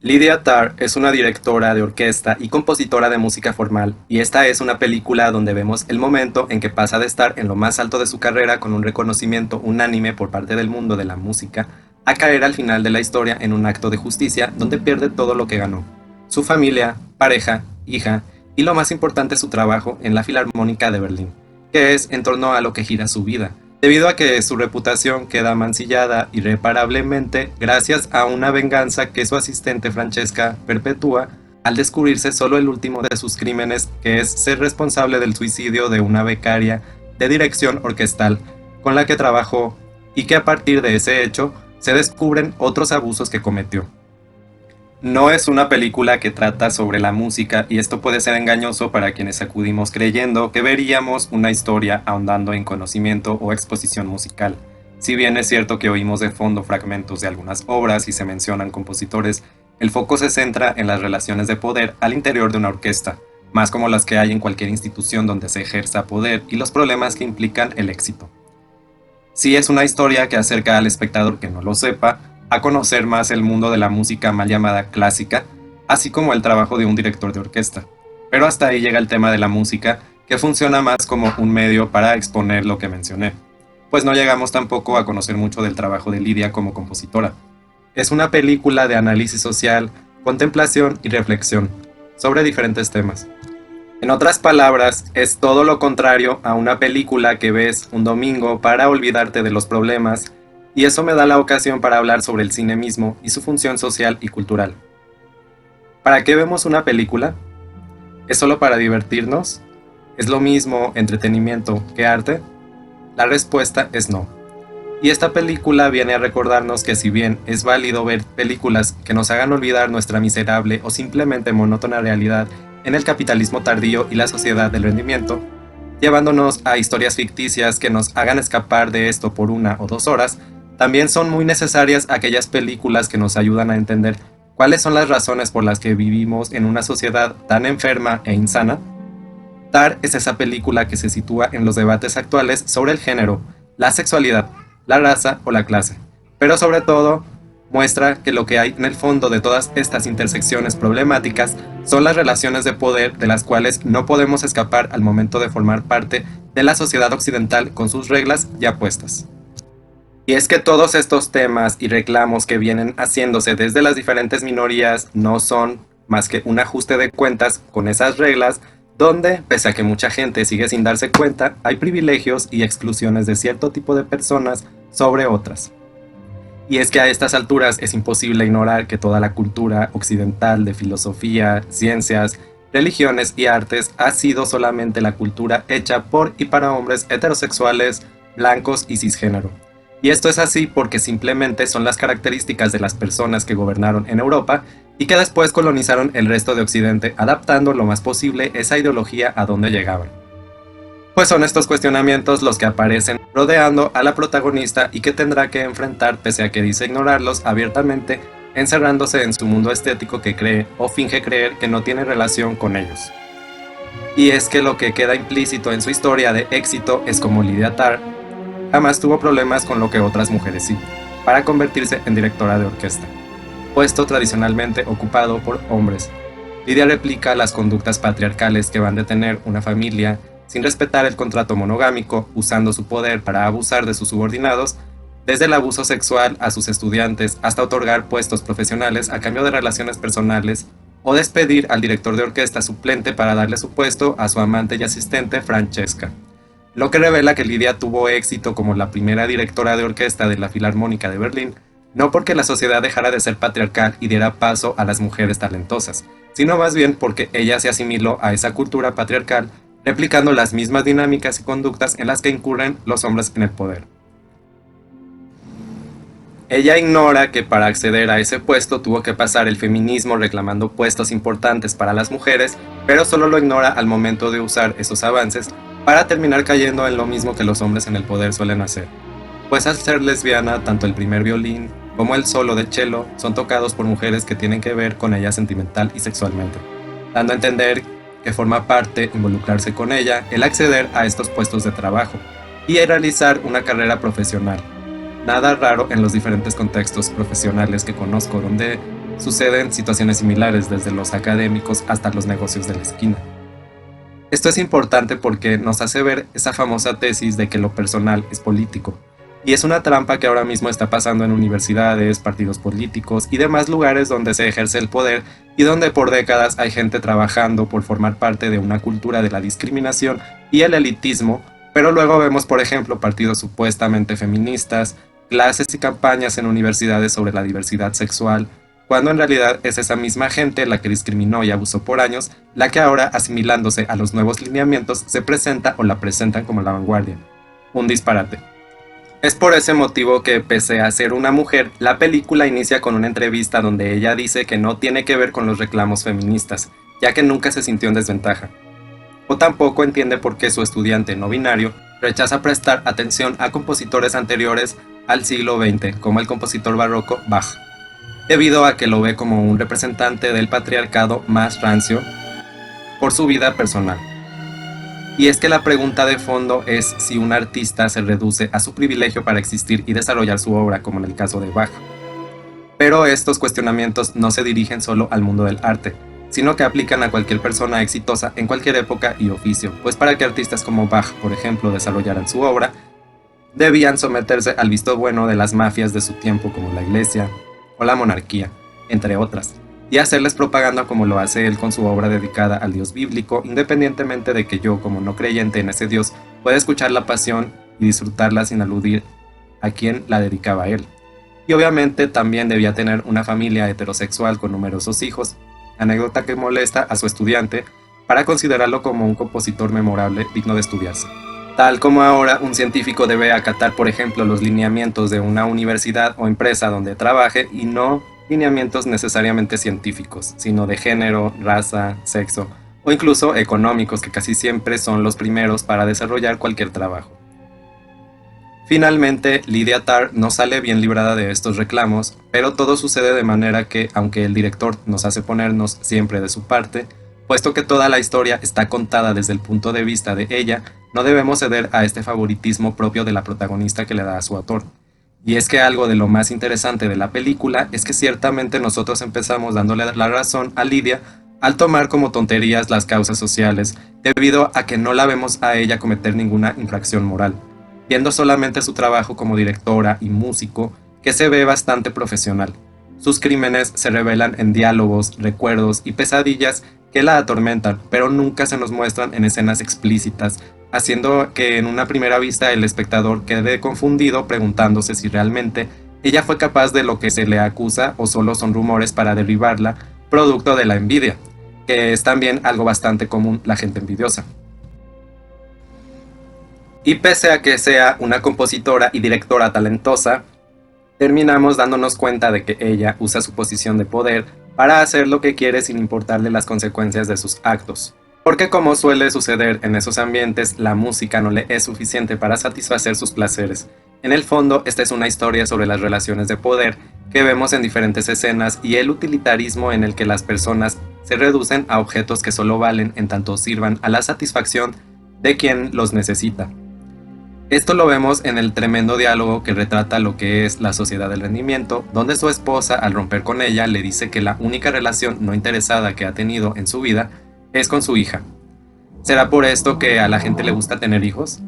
Lydia Tarr es una directora de orquesta y compositora de música formal, y esta es una película donde vemos el momento en que pasa de estar en lo más alto de su carrera con un reconocimiento unánime por parte del mundo de la música, a caer al final de la historia en un acto de justicia donde pierde todo lo que ganó: su familia, pareja, hija y lo más importante, su trabajo en la Filarmónica de Berlín, que es en torno a lo que gira su vida, debido a que su reputación queda mancillada irreparablemente gracias a una venganza que su asistente Francesca perpetúa al descubrirse solo el último de sus crímenes, que es ser responsable del suicidio de una becaria de dirección orquestal con la que trabajó, y que a partir de ese hecho se descubren otros abusos que cometió. No es una película que trata sobre la música, y esto puede ser engañoso para quienes acudimos creyendo que veríamos una historia ahondando en conocimiento o exposición musical. Si bien es cierto que oímos de fondo fragmentos de algunas obras y se mencionan compositores, el foco se centra en las relaciones de poder al interior de una orquesta, más como las que hay en cualquier institución donde se ejerza poder, y los problemas que implican el éxito. Sí, es una historia que acerca al espectador que no lo sepa a conocer más el mundo de la música mal llamada clásica, así como el trabajo de un director de orquesta. Pero hasta ahí llega el tema de la música, que funciona más como un medio para exponer lo que mencioné, pues no llegamos tampoco a conocer mucho del trabajo de Lidia como compositora. Es una película de análisis social, contemplación y reflexión sobre diferentes temas. En otras palabras, es todo lo contrario a una película que ves un domingo para olvidarte de los problemas, y eso me da la ocasión para hablar sobre el cine mismo y su función social y cultural. ¿Para qué vemos una película? ¿Es solo para divertirnos? ¿Es lo mismo entretenimiento que arte? La respuesta es no. Y esta película viene a recordarnos que si bien es válido ver películas que nos hagan olvidar nuestra miserable o simplemente monótona realidad en el capitalismo tardío y la sociedad del rendimiento, llevándonos a historias ficticias que nos hagan escapar de esto por 1 o 2 horas, también son muy necesarias aquellas películas que nos ayudan a entender cuáles son las razones por las que vivimos en una sociedad tan enferma e insana. Tar es esa película que se sitúa en los debates actuales sobre el género, la sexualidad, la raza o la clase, pero sobre todo muestra que lo que hay en el fondo de todas estas intersecciones problemáticas son las relaciones de poder de las cuales no podemos escapar al momento de formar parte de la sociedad occidental con sus reglas ya puestas. Y es que todos estos temas y reclamos que vienen haciéndose desde las diferentes minorías no son más que un ajuste de cuentas con esas reglas, donde, pese a que mucha gente sigue sin darse cuenta, hay privilegios y exclusiones de cierto tipo de personas sobre otras. Y es que a estas alturas es imposible ignorar que toda la cultura occidental de filosofía, ciencias, religiones y artes ha sido solamente la cultura hecha por y para hombres heterosexuales, blancos y cisgénero. Y esto es así porque simplemente son las características de las personas que gobernaron en Europa y que después colonizaron el resto de Occidente, adaptando lo más posible esa ideología a donde llegaban. Pues son estos cuestionamientos los que aparecen rodeando a la protagonista y que tendrá que enfrentar, pese a que dice ignorarlos abiertamente, encerrándose en su mundo estético que cree o finge creer que no tiene relación con ellos. Y es que lo que queda implícito en su historia de éxito es como Lydia Tarr jamás tuvo problemas con lo que otras mujeres sí, para convertirse en directora de orquesta, puesto tradicionalmente ocupado por hombres. Lydia replica las conductas patriarcales que van de tener una familia sin respetar el contrato monogámico, usando su poder para abusar de sus subordinados, desde el abuso sexual a sus estudiantes hasta otorgar puestos profesionales a cambio de relaciones personales o despedir al director de orquesta suplente para darle su puesto a su amante y asistente Francesca. Lo que revela que Lydia tuvo éxito como la primera directora de orquesta de la Filarmónica de Berlín, no porque la sociedad dejara de ser patriarcal y diera paso a las mujeres talentosas, sino más bien porque ella se asimiló a esa cultura patriarcal, replicando las mismas dinámicas y conductas en las que incurren los hombres en el poder. Ella ignora que para acceder a ese puesto tuvo que pasar el feminismo reclamando puestos importantes para las mujeres, pero solo lo ignora al momento de usar esos avances para terminar cayendo en lo mismo que los hombres en el poder suelen hacer. Pues al ser lesbiana, tanto el primer violín como el solo de cello son tocados por mujeres que tienen que ver con ella sentimental y sexualmente, dando a entender que forma parte involucrarse con ella el acceder a estos puestos de trabajo y el realizar una carrera profesional. Nada raro en los diferentes contextos profesionales que conozco, donde suceden situaciones similares desde los académicos hasta los negocios de la esquina. Esto es importante porque nos hace ver esa famosa tesis de que lo personal es político, y es una trampa que ahora mismo está pasando en universidades, partidos políticos y demás lugares donde se ejerce el poder y donde por décadas hay gente trabajando por formar parte de una cultura de la discriminación y el elitismo, pero luego vemos, por ejemplo, partidos supuestamente feministas, clases y campañas en universidades sobre la diversidad sexual, cuando en realidad es esa misma gente la que discriminó y abusó por años, la que ahora, asimilándose a los nuevos lineamientos, se presenta o la presentan como la vanguardia. Un disparate. Es por ese motivo que, pese a ser una mujer, la película inicia con una entrevista donde ella dice que no tiene que ver con los reclamos feministas, ya que nunca se sintió en desventaja. O tampoco entiende por qué su estudiante no binario rechaza prestar atención a compositores anteriores al siglo XX, como el compositor barroco Bach, debido a que lo ve como un representante del patriarcado más rancio por su vida personal. Y es que la pregunta de fondo es si un artista se reduce a su privilegio para existir y desarrollar su obra, como en el caso de Bach. Pero estos cuestionamientos no se dirigen solo al mundo del arte, sino que aplican a cualquier persona exitosa en cualquier época y oficio, pues para que artistas como Bach, por ejemplo, desarrollaran su obra, debían someterse al visto bueno de las mafias de su tiempo como la iglesia o la monarquía, entre otras, y hacerles propaganda como lo hace él con su obra dedicada al dios bíblico, independientemente de que yo, como no creyente en ese dios, pueda escuchar la pasión y disfrutarla sin aludir a quien la dedicaba a él. Y obviamente también debía tener una familia heterosexual con numerosos hijos, anécdota que molesta a su estudiante para considerarlo como un compositor memorable digno de estudiarse. Tal como ahora un científico debe acatar, por ejemplo, los lineamientos de una universidad o empresa donde trabaje y no lineamientos necesariamente científicos, sino de género, raza, sexo o incluso económicos, que casi siempre son los primeros para desarrollar cualquier trabajo. Finalmente, Lydia Tarr no sale bien librada de estos reclamos, pero todo sucede de manera que, aunque el director nos hace ponernos siempre de su parte, puesto que toda la historia está contada desde el punto de vista de ella, no debemos ceder a este favoritismo propio de la protagonista que le da a su autor. Y es que algo de lo más interesante de la película es que ciertamente nosotros empezamos dándole la razón a Lydia al tomar como tonterías las causas sociales, debido a que no la vemos a ella cometer ninguna infracción moral, viendo solamente su trabajo como directora y músico, que se ve bastante profesional. Sus crímenes se revelan en diálogos, recuerdos y pesadillas que la atormentan, pero nunca se nos muestran en escenas explícitas, haciendo que en una primera vista el espectador quede confundido preguntándose si realmente ella fue capaz de lo que se le acusa o solo son rumores para derribarla, producto de la envidia, que es también algo bastante común la gente envidiosa. Y pese a que sea una compositora y directora talentosa, terminamos dándonos cuenta de que ella usa su posición de poder para hacer lo que quiere sin importarle las consecuencias de sus actos. Porque como suele suceder en esos ambientes, la música no le es suficiente para satisfacer sus placeres. En el fondo, esta es una historia sobre las relaciones de poder que vemos en diferentes escenas y el utilitarismo en el que las personas se reducen a objetos que solo valen en tanto sirvan a la satisfacción de quien los necesita. Esto lo vemos en el tremendo diálogo que retrata lo que es la sociedad del rendimiento, donde su esposa, al romper con ella, le dice que la única relación no interesada que ha tenido en su vida es con su hija. ¿Será por esto que a la gente le gusta tener hijos?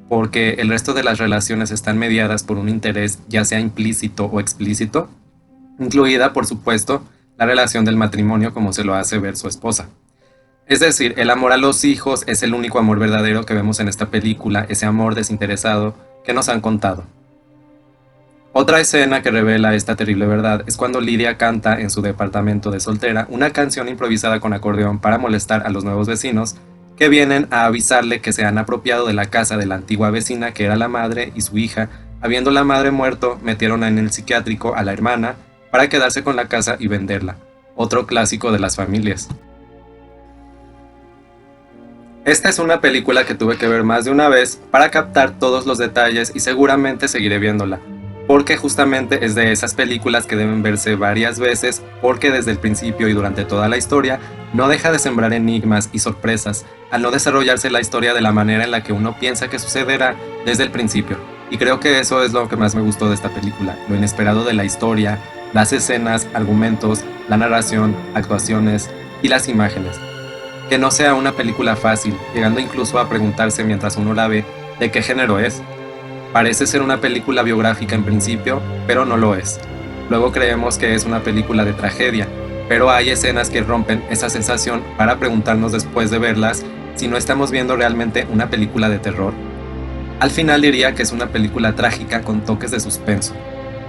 ¿Porque el resto de las relaciones están mediadas por un interés ya sea implícito o explícito? Incluida, por supuesto, la relación del matrimonio como se lo hace ver su esposa. Es decir, el amor a los hijos es el único amor verdadero que vemos en esta película, ese amor desinteresado que nos han contado. Otra escena que revela esta terrible verdad es cuando Lydia canta en su departamento de soltera una canción improvisada con acordeón para molestar a los nuevos vecinos que vienen a avisarle que se han apropiado de la casa de la antigua vecina que era la madre y su hija. Habiendo la madre muerto, metieron en el psiquiátrico a la hermana para quedarse con la casa y venderla. Otro clásico de las familias. Esta es una película que tuve que ver más de una vez para captar todos los detalles y seguramente seguiré viéndola, porque justamente es de esas películas que deben verse varias veces porque desde el principio y durante toda la historia no deja de sembrar enigmas y sorpresas al no desarrollarse la historia de la manera en la que uno piensa que sucederá desde el principio. Y creo que eso es lo que más me gustó de esta película, lo inesperado de la historia, las escenas, argumentos, la narración, actuaciones y las imágenes. Que no sea una película fácil, llegando incluso a preguntarse mientras uno la ve de qué género es. Parece ser una película biográfica en principio, pero no lo es. Luego creemos que es una película de tragedia, pero hay escenas que rompen esa sensación para preguntarnos después de verlas si no estamos viendo realmente una película de terror. Al final diría que es una película trágica con toques de suspenso.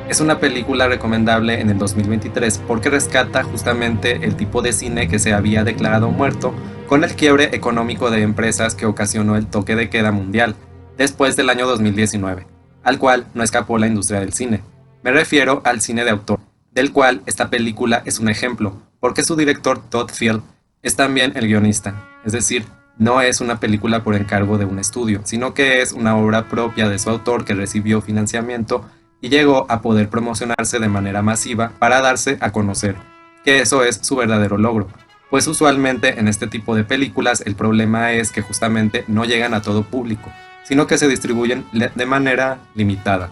Es una película recomendable en el 2023 porque rescata justamente el tipo de cine que se había declarado muerto con el quiebre económico de empresas que ocasionó el toque de queda mundial después del año 2019, al cual no escapó la industria del cine. Me refiero al cine de autor, del cual esta película es un ejemplo, porque su director Todd Field es también el guionista, es decir, no es una película por encargo de un estudio, sino que es una obra propia de su autor que recibió financiamiento y llegó a poder promocionarse de manera masiva para darse a conocer, que eso es su verdadero logro, pues usualmente en este tipo de películas el problema es que justamente no llegan a todo público, sino que se distribuyen de manera limitada.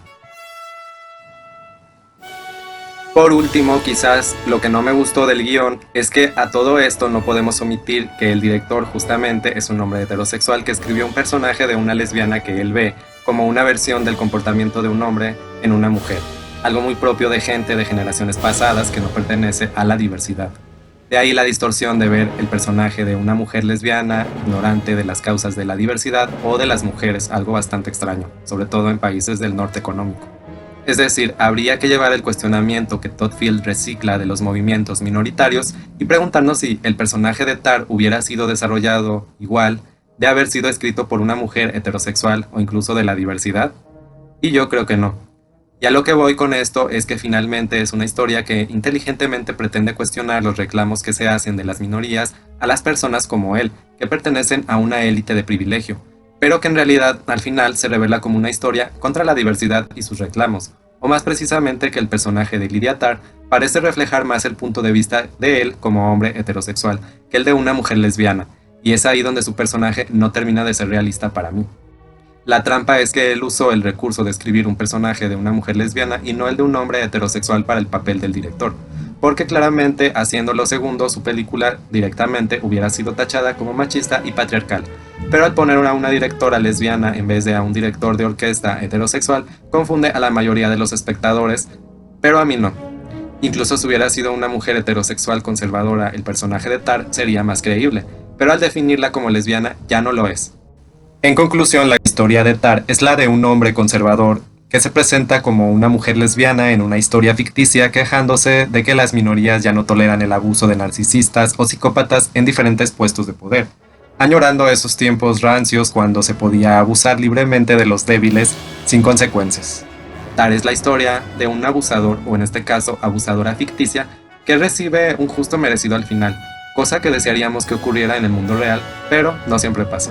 Por último, quizás lo que no me gustó del guión es que a todo esto no podemos omitir que el director justamente es un hombre heterosexual que escribió un personaje de una lesbiana que él ve como una versión del comportamiento de un hombre en una mujer, algo muy propio de gente de generaciones pasadas que no pertenece a la diversidad. De ahí la distorsión de ver el personaje de una mujer lesbiana, ignorante de las causas de la diversidad o de las mujeres, algo bastante extraño, sobre todo en países del norte económico. Es decir, habría que llevar el cuestionamiento que Todd Field recicla de los movimientos minoritarios y preguntarnos si el personaje de Tar hubiera sido desarrollado igual de haber sido escrito por una mujer heterosexual o incluso de la diversidad. Y yo creo que no. Y a lo que voy con esto es que finalmente es una historia que inteligentemente pretende cuestionar los reclamos que se hacen de las minorías a las personas como él, que pertenecen a una élite de privilegio, pero que en realidad al final se revela como una historia contra la diversidad y sus reclamos, o más precisamente que el personaje de Lydia Tarr parece reflejar más el punto de vista de él como hombre heterosexual que el de una mujer lesbiana, y es ahí donde su personaje no termina de ser realista para mí. La trampa es que él usó el recurso de escribir un personaje de una mujer lesbiana y no el de un hombre heterosexual para el papel del director, porque claramente haciendo lo segundo su película directamente hubiera sido tachada como machista y patriarcal, pero al poner a una directora lesbiana en vez de a un director de orquesta heterosexual confunde a la mayoría de los espectadores, pero a mí no. Incluso si hubiera sido una mujer heterosexual conservadora, el personaje de Tar sería más creíble, pero al definirla como lesbiana ya no lo es. En conclusión, la historia de Tar es la de un hombre conservador que se presenta como una mujer lesbiana en una historia ficticia quejándose de que las minorías ya no toleran el abuso de narcisistas o psicópatas en diferentes puestos de poder, añorando esos tiempos rancios cuando se podía abusar libremente de los débiles sin consecuencias. Tar es la historia de un abusador, o en este caso abusadora ficticia, que recibe un justo merecido al final, cosa que desearíamos que ocurriera en el mundo real, pero no siempre pasa.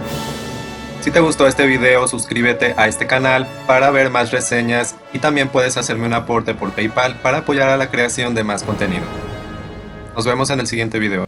Si te gustó este video, suscríbete a este canal para ver más reseñas y también puedes hacerme un aporte por PayPal para apoyar a la creación de más contenido. Nos vemos en el siguiente video.